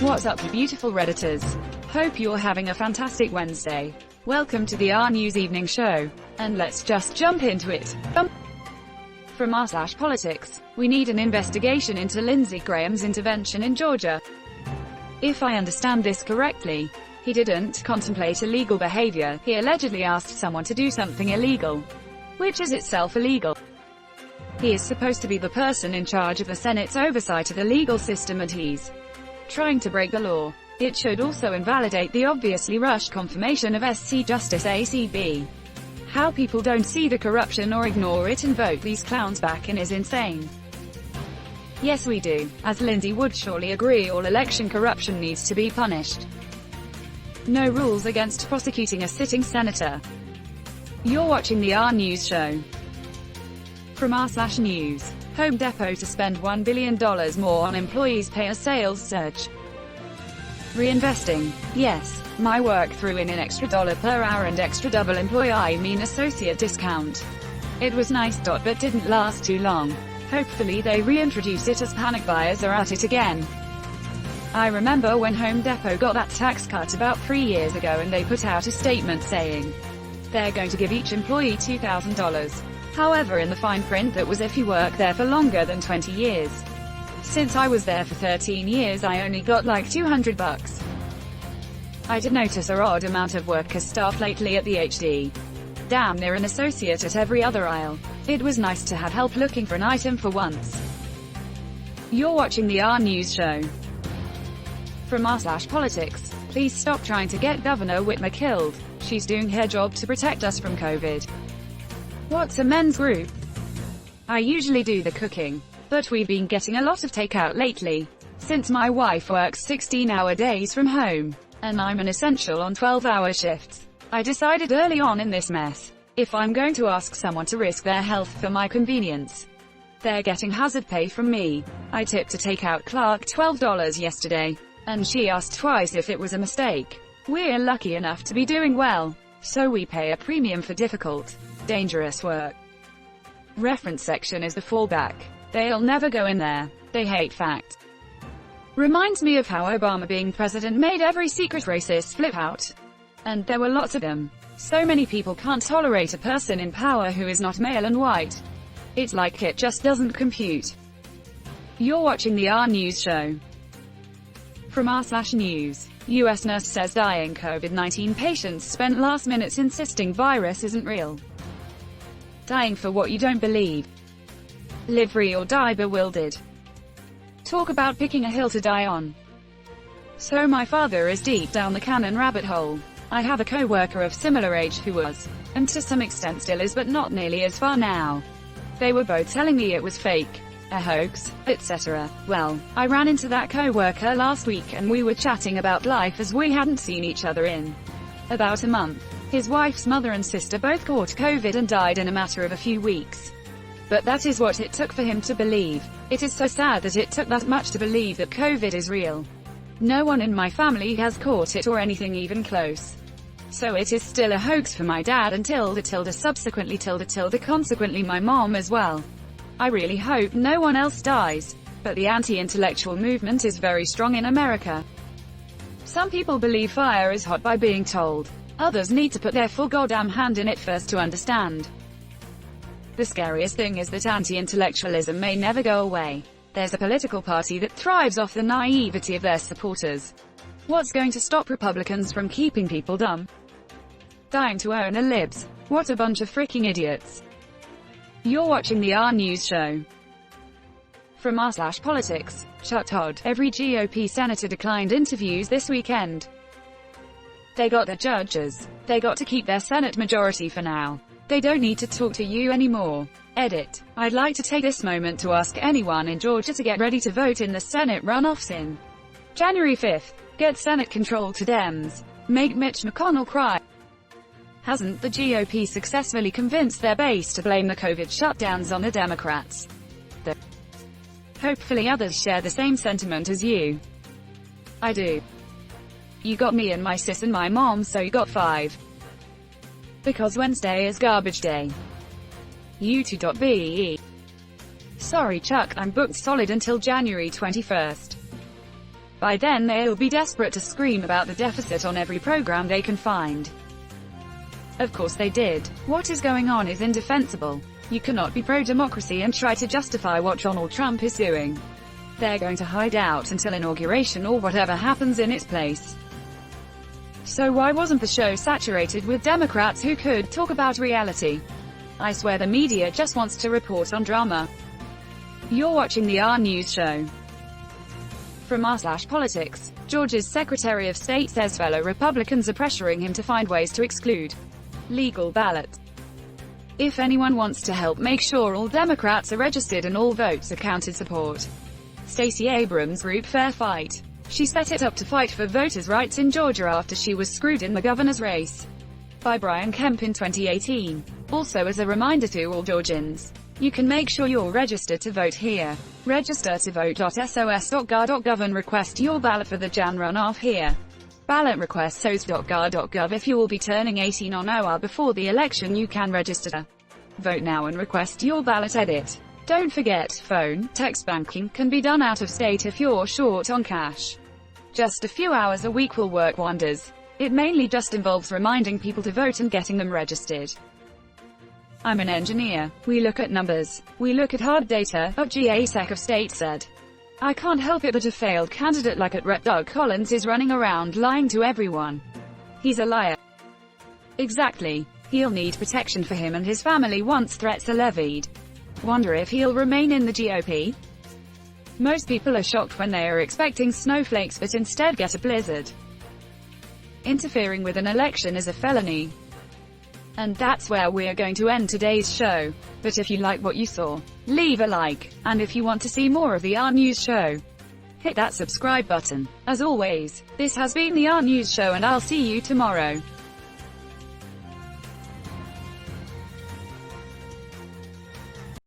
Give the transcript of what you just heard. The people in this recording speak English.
What's up, you beautiful Redditors? Hope you're having a fantastic Wednesday. Welcome to the RNEWS Evening Show. And let's just jump into it. From r/politics, we need an investigation into Lindsey Graham's intervention in Georgia. If I understand this correctly, he didn't contemplate illegal behavior, he allegedly asked someone to do something illegal, which is itself illegal. He is supposed to be the person in charge of the Senate's oversight of the legal system, and he's trying to break the law. It should also invalidate the obviously rushed confirmation of SC Justice ACB. How people don't see the corruption or ignore it and vote these clowns back in is insane. Yes, we do. As Lindsey would surely agree, all election corruption needs to be punished. No rules against prosecuting a sitting senator. You're watching the RNEWS show. From r/news. Home Depot to spend $1 billion more on employees' pay as sales surge. Reinvesting. Yes, my work threw in an extra $1 per hour and extra double associate discount. It was nice, but didn't last too long. Hopefully they reintroduce it as panic buyers are at it again. I remember when Home Depot got that tax cut about 3 years ago, and they put out a statement saying they're going to give each employee $2,000. However, in the fine print, that was if you work there for longer than 20 years. Since I was there for 13 years, I only got like $200. I did notice a odd amount of worker staff lately at the HD. Damn near an associate at every other aisle. It was nice to have help looking for an item for once. You're watching the RNEWS show. From r/politics, please stop trying to get Governor Whitmer killed. She's doing her job to protect us from COVID. What's a men's group? I usually do the cooking, but we've been getting a lot of takeout lately. Since my wife works 16-hour days from home, and I'm an essential on 12-hour shifts, I decided early on in this mess, if I'm going to ask someone to risk their health for my convenience, they're getting hazard pay from me. I tipped a takeout clerk $12 yesterday, and she asked twice if it was a mistake. We're lucky enough to be doing well, so we pay a premium for difficult, dangerous work. Reference section is the fallback. They'll never go in there. They hate fact. Reminds me of how Obama being president made every secret racist flip out. And there were lots of them. So many people can't tolerate a person in power who is not male and white. It's like it just doesn't compute. You're watching the RNEWS show. From r/news. US nurse says dying COVID-19 patients spent last minutes insisting virus isn't real. Dying for what you don't believe. Live free or die bewildered. Talk about picking a hill to die on. So my father is deep down the canon rabbit hole. I have a co-worker of similar age who was, and to some extent still is, but not nearly as far now. They were both telling me it was fake, a hoax, etc. Well, I ran into that co-worker last week and we were chatting about life as we hadn't seen each other in about a month. His wife's mother and sister both caught COVID and died in a matter of a few weeks. But that is what it took for him to believe. It is so sad that it took that much to believe that COVID is real. No one in my family has caught it or anything even close. So it is still a hoax for my dad and subsequently consequently my mom as well. I really hope no one else dies. But the anti-intellectual movement is very strong in America. Some people believe fire is hot by being told. Others need to put their full goddamn hand in it first to understand. The scariest thing is that anti-intellectualism may never go away. There's a political party that thrives off the naivety of their supporters. What's going to stop Republicans from keeping people dumb? Dying to own a libs. What a bunch of freaking idiots. You're watching the RNEWS show. From r/politics. Todd. Every GOP senator declined interviews this weekend. They got their judges. They got to keep their Senate majority for now. They don't need to talk to you anymore. Edit. I'd like to take this moment to ask anyone in Georgia to get ready to vote in the Senate runoffs in January 5th. Get Senate control to Dems. Make Mitch McConnell cry. Hasn't the GOP successfully convinced their base to blame the COVID shutdowns on the Democrats? Hopefully others share the same sentiment as you. I do. You got me and my sis and my mom, so you got 5. Because Wednesday is garbage day. U2.be. Sorry Chuck, I'm booked solid until January 21st. By then they'll be desperate to scream about the deficit on every program they can find. Of course they did. What is going on is indefensible. You cannot be pro-democracy and try to justify what Donald Trump is doing. They're going to hide out until inauguration or whatever happens in its place. So why wasn't the show saturated with Democrats who could talk about reality? I swear the media just wants to report on drama. You're watching the RNEWS show. From r/politics, Georgia's Secretary of State says fellow Republicans are pressuring him to find ways to exclude legal ballots. If anyone wants to help make sure all Democrats are registered and all votes are counted, support Stacey Abrams' group Fair Fight. She set it up to fight for voters' rights in Georgia after she was screwed in the governor's race by Brian Kemp in 2018. Also, as a reminder to all Georgians, you can make sure you're registered to vote here. Register to vote.sos.gar.gov and request your ballot for the Jan runoff here. Ballot request sos.gar.gov. If you will be turning 18 on or before the election, you can register. Vote now and request your ballot. Edit. Don't forget, phone, text banking can be done out of state if you're short on cash. Just a few hours a week will work wonders. It mainly just involves reminding people to vote and getting them registered. I'm an engineer. We look at numbers. We look at hard data, GA Sec of State said. I can't help it but a failed candidate like Rep. Doug Collins is running around lying to everyone. He's a liar. Exactly. He'll need protection for him and his family once threats are levied. Wonder if he'll remain in the GOP? Most people are shocked when they are expecting snowflakes but instead get a blizzard. Interfering with an election is a felony. And that's where we're going to end today's show. But if you like what you saw, leave a like. And if you want to see more of the RNEWS show, hit that subscribe button. As always, this has been the RNEWS show and I'll see you tomorrow.